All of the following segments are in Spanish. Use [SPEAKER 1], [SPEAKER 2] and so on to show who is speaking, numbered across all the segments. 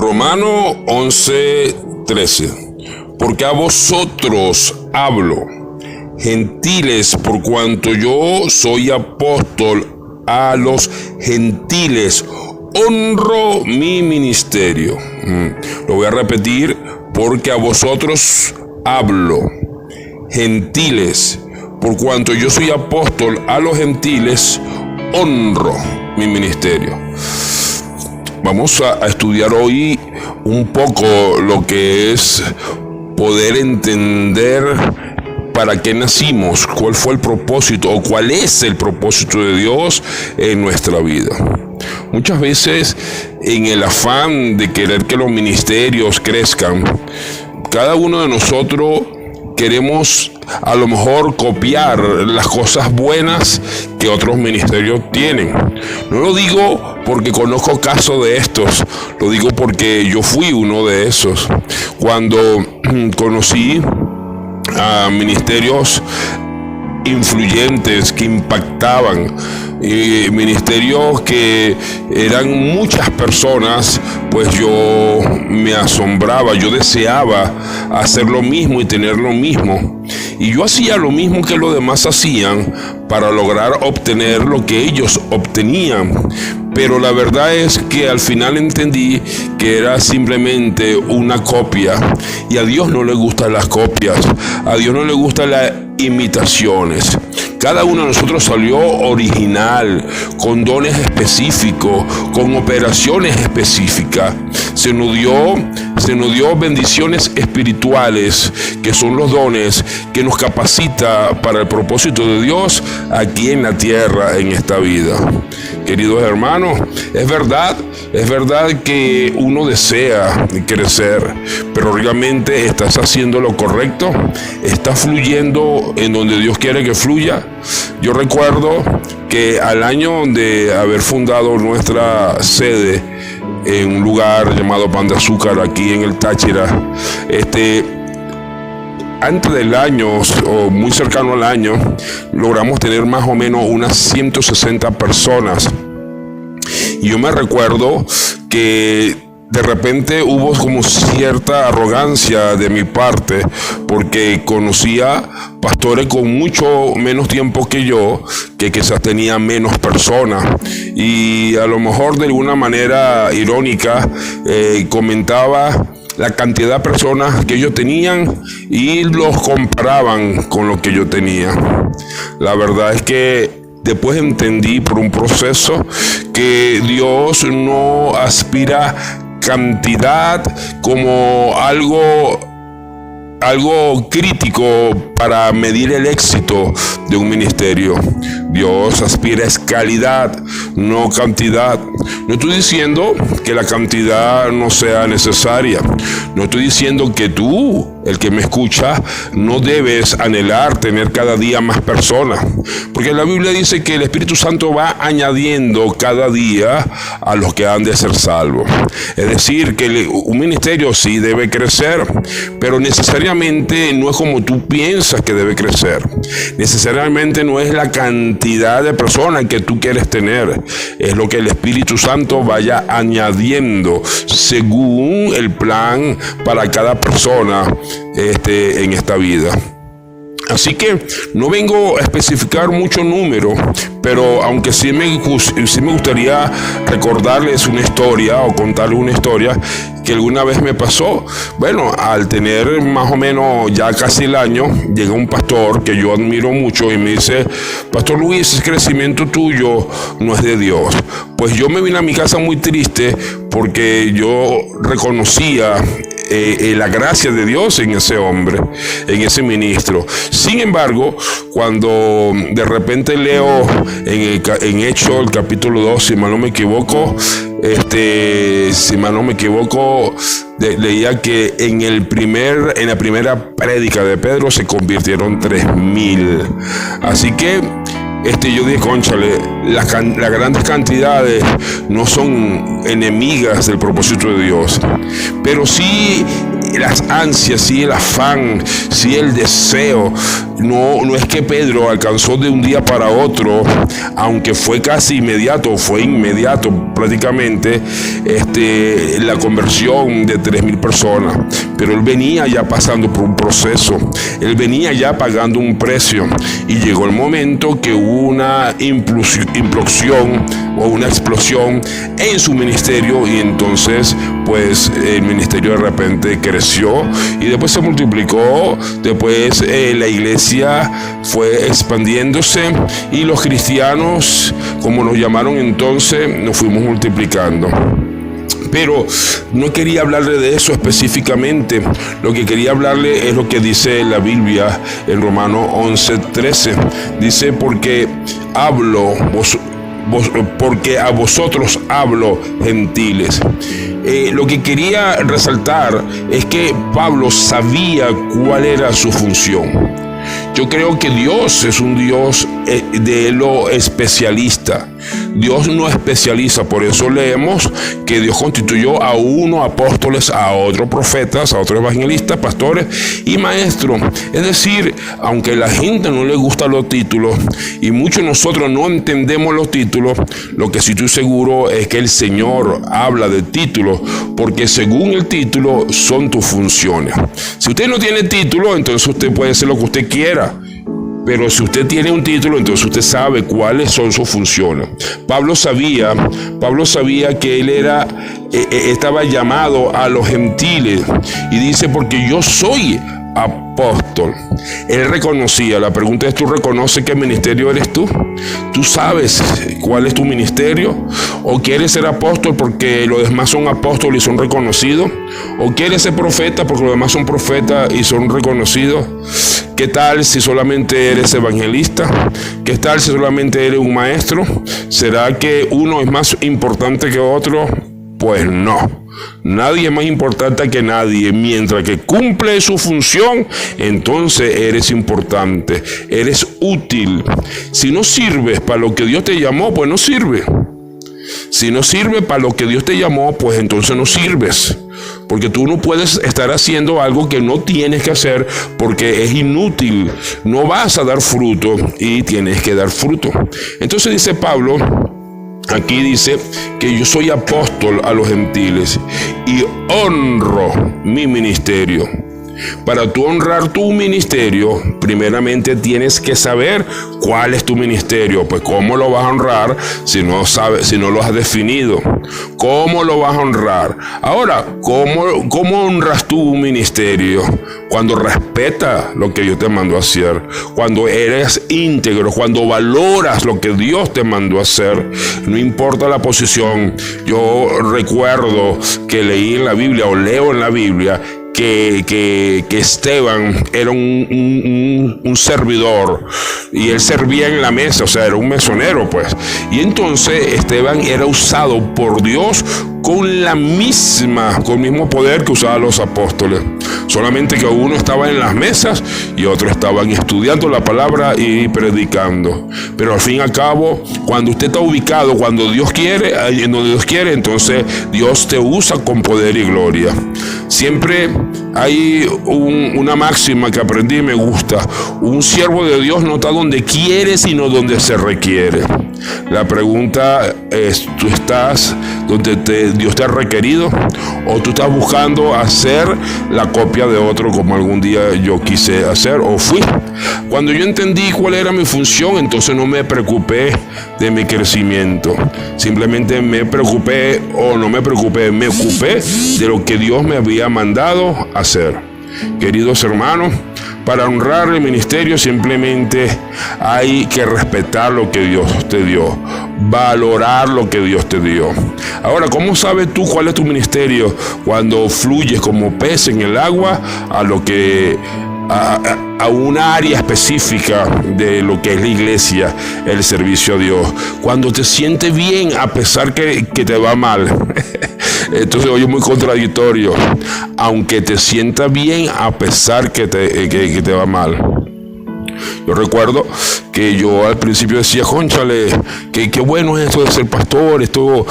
[SPEAKER 1] Romano 11:13. Porque a vosotros hablo, gentiles, por cuanto yo soy apóstol a los gentiles, honro mi ministerio. Lo voy a repetir, porque a vosotros hablo, gentiles, por cuanto yo soy apóstol a los gentiles, honro mi ministerio. Vamos a estudiar hoy un poco lo que es poder entender para qué nacimos, cuál fue el propósito o cuál es el propósito de Dios en nuestra vida. Muchas veces, en el afán de querer que los ministerios crezcan, cada uno de nosotros queremos a lo mejor copiar las cosas buenas que otros ministerios tienen. No lo digo porque conozco casos de estos, lo digo porque yo fui uno de esos. Cuando conocí a ministerios influyentes que impactaban, ministerios que eran muchas personas, pues yo me asombraba, yo deseaba hacer lo mismo y tener lo mismo, y yo hacía lo mismo que los demás hacían para lograr obtener lo que ellos obtenían. Pero la verdad es que al final entendí que era simplemente una copia, y a Dios no le gustan las copias, a Dios no le gustan las imitaciones. Cada uno de nosotros salió original, con dones específicos, con operaciones específicas. Se nos dio bendiciones espirituales, que son los dones que nos capacita para el propósito de Dios aquí en la tierra, en esta vida. Queridos hermanos, es verdad que uno desea crecer, pero realmente estás haciendo lo correcto, estás fluyendo en donde Dios quiere que fluya. Yo recuerdo que al año de haber fundado nuestra sede en un lugar llamado Pan de Azúcar, aquí en el Táchira, antes del año, o muy cercano al año, logramos tener más o menos unas 160 personas. Y yo me recuerdo que de repente hubo como cierta arrogancia de mi parte, porque conocía pastores con mucho menos tiempo que yo, que quizás tenían menos personas, y a lo mejor de alguna manera irónica comentaba la cantidad de personas que ellos tenían y los comparaban con lo que yo tenía. La verdad es que después entendí por un proceso que Dios no aspira cantidad como algo crítico para medir el éxito de un ministerio. Dios aspira es calidad, no cantidad. No estoy diciendo que la cantidad no sea necesaria. No estoy diciendo que tú, el que me escucha, no debes anhelar tener cada día más personas. Porque la Biblia dice que el Espíritu Santo va añadiendo cada día a los que han de ser salvos. Es decir, que un ministerio sí debe crecer, pero necesariamente no es como tú piensas que debe crecer. Necesariamente no es la cantidad de personas que tú quieres tener. Es lo que el Espíritu Santo vaya añadiendo según el plan para cada persona en esta vida. Así que no vengo a especificar mucho número, pero aunque sí me gustaría recordarles una historia o contarles una historia que alguna vez me pasó. Bueno, al tener más o menos ya casi el año, llega un pastor que yo admiro mucho y me dice: Pastor Luis, ese crecimiento tuyo no es de Dios. Pues yo me vine a mi casa muy triste, porque yo reconocía la gracia de Dios en ese hombre, en ese ministro. Sin embargo, cuando de repente leo en Hechos el capítulo 2, si mal no me equivoco, leía que en la primera prédica de Pedro se convirtieron 3,000. Así que yo dije: cónchale, las grandes cantidades no son enemigas del propósito de Dios, pero sí las ansias, sí el afán, sí el deseo. No es que Pedro alcanzó de un día para otro, aunque fue casi inmediato, fue inmediato prácticamente, la conversión de 3,000 personas. Pero él venía ya pasando por un proceso, él venía ya pagando un precio, y llegó el momento que hubo una implosión o una explosión en su ministerio, y entonces pues el ministerio de repente creció y después se multiplicó. Después la iglesia fue expandiéndose y los cristianos, como nos llamaron entonces, nos fuimos multiplicando. Pero no quería hablarle de eso específicamente. Lo que quería hablarle es lo que dice la Biblia en Romanos 11:13. Dice, porque a vosotros hablo, gentiles. Lo que quería resaltar es que Pablo sabía cuál era su función. Yo creo que Dios es un Dios de lo especialista. Dios no especializa, por eso leemos que Dios constituyó a unos apóstoles, a otros profetas, a otros evangelistas, pastores y maestros. Es decir, aunque a la gente no le gustan los títulos y muchos de nosotros no entendemos los títulos, lo que sí estoy seguro es que el Señor habla de títulos, porque según el título son tus funciones. Si usted no tiene título, entonces usted puede hacer lo que usted quiera. Pero si usted tiene un título, entonces usted sabe cuáles son sus funciones. Pablo sabía que él estaba llamado a los gentiles, y dice, porque yo soy apóstol. Él reconocía. La pregunta es, ¿tú reconoces qué ministerio eres tú? ¿Tú sabes cuál es tu ministerio? ¿O quieres ser apóstol porque los demás son apóstoles y son reconocidos? ¿O quieres ser profeta porque los demás son profetas y son reconocidos? ¿Qué tal si solamente eres evangelista? ¿Qué tal si solamente eres un maestro? ¿Será que uno es más importante que otro? Pues no. Nadie es más importante que nadie. Mientras que cumple su función, entonces eres importante, eres útil. Si no sirves para lo que Dios te llamó, pues no sirve. Si no sirve para lo que Dios te llamó, pues entonces no sirves. Porque tú no puedes estar haciendo algo que no tienes que hacer, porque es inútil. No vas a dar fruto y tienes que dar fruto. Entonces dice Pablo, aquí dice que yo soy apóstol a los gentiles y honro mi ministerio. Para tú honrar tu ministerio, primeramente tienes que saber cuál es tu ministerio. Pues ¿cómo lo vas a honrar si no sabes, si no lo has definido? ¿Cómo lo vas a honrar? Ahora, ¿cómo honras tu ministerio? Cuando respetas lo que Dios te mandó a hacer, cuando eres íntegro, cuando valoras lo que Dios te mandó a hacer, no importa la posición. Yo recuerdo que leí en la Biblia o leo en la Biblia que Esteban era un servidor, y él servía en la mesa, o sea, era un mesonero, pues. Y entonces Esteban era usado por Dios con el mismo poder que usaban los apóstoles. Solamente que uno estaba en las mesas y otros estaban estudiando la palabra y predicando. Pero al fin y al cabo, cuando usted está ubicado, cuando Dios quiere, en donde Dios quiere, entonces Dios te usa con poder y gloria. Siempre hay una máxima que aprendí y me gusta: un siervo de Dios no está donde quiere, sino donde se requiere. La pregunta es, ¿tú estás donde Dios te ha requerido, o tú estás buscando hacer la copia de otro, como algún día yo quise hacer o fui? Cuando yo entendí cuál era mi función, entonces no me preocupé de mi crecimiento. Simplemente me ocupé de lo que Dios me había mandado hacer. Queridos hermanos, para honrar el ministerio simplemente hay que respetar lo que Dios te dio, valorar lo que Dios te dio. Ahora, ¿cómo sabes tú cuál es tu ministerio? Cuando fluyes como pez en el agua a una área específica de lo que es la iglesia, el servicio a Dios. Cuando te sientes bien a pesar que te va mal. Entonces, oye, muy contradictorio. Aunque te sientas bien a pesar que te va mal. Yo recuerdo que yo al principio decía, cónchale, qué bueno es esto de ser pastor, esto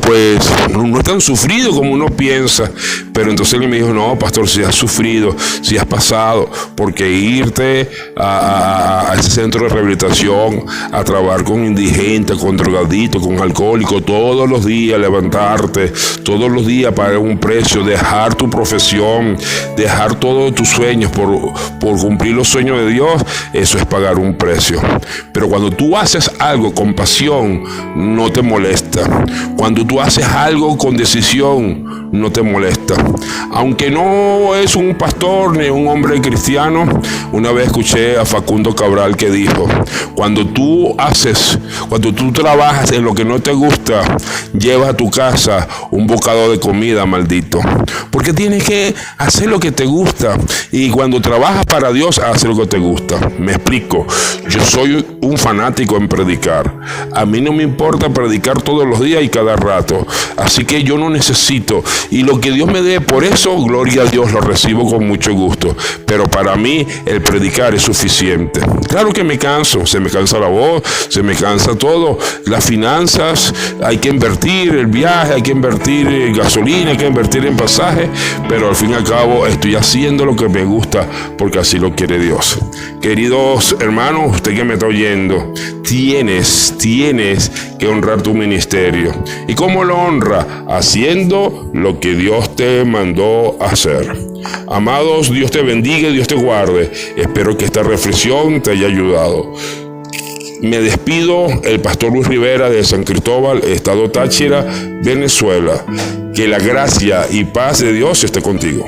[SPEAKER 1] pues no es tan sufrido como uno piensa. Pero entonces él me dijo, no, pastor, si has sufrido, si has pasado, porque irte a ese centro de rehabilitación, a trabajar con indigentes, con drogadictos, con alcohólicos, todos los días levantarte, todos los días pagar un precio, dejar tu profesión, dejar todos tus sueños por cumplir los sueños de Dios, eso es pagar un precio. Pero cuando tú haces algo con pasión, no te molesta. Cuando tú haces algo con decisión, no te molesta. Aunque no es un pastor ni un hombre cristiano, una vez escuché a Facundo Cabral que dijo, cuando tú trabajas en lo que no te gusta, llevas a tu casa un bocado de comida, maldito. Porque tienes que hacer lo que te gusta. Y cuando trabajas para Dios, haces lo que te gusta. Me explico. Yo soy un fanático en predicar. A mí no me importa predicar todos los días y cada rato. Así que yo no necesito. Y lo que Dios me dé, por eso, gloria a Dios, lo recibo con mucho gusto. Pero para mí, el predicar es suficiente. Claro que me canso. Se me cansa la voz, se me cansa todo. Las finanzas, hay que invertir el viaje, hay que invertir en gasolina, hay que invertir en pasaje. Pero al fin y al cabo, estoy haciendo lo que me gusta porque así lo quiere Dios. Queridos hermanos, usted que me está oyendo, tienes que honrar tu ministerio. ¿Y cómo lo honra? Haciendo lo que Dios te mandó hacer. Amados, Dios te bendiga y Dios te guarde. Espero que esta reflexión te haya ayudado. Me despido, el pastor Luis Rivera de San Cristóbal, Estado Táchira, Venezuela. Que la gracia y paz de Dios esté contigo.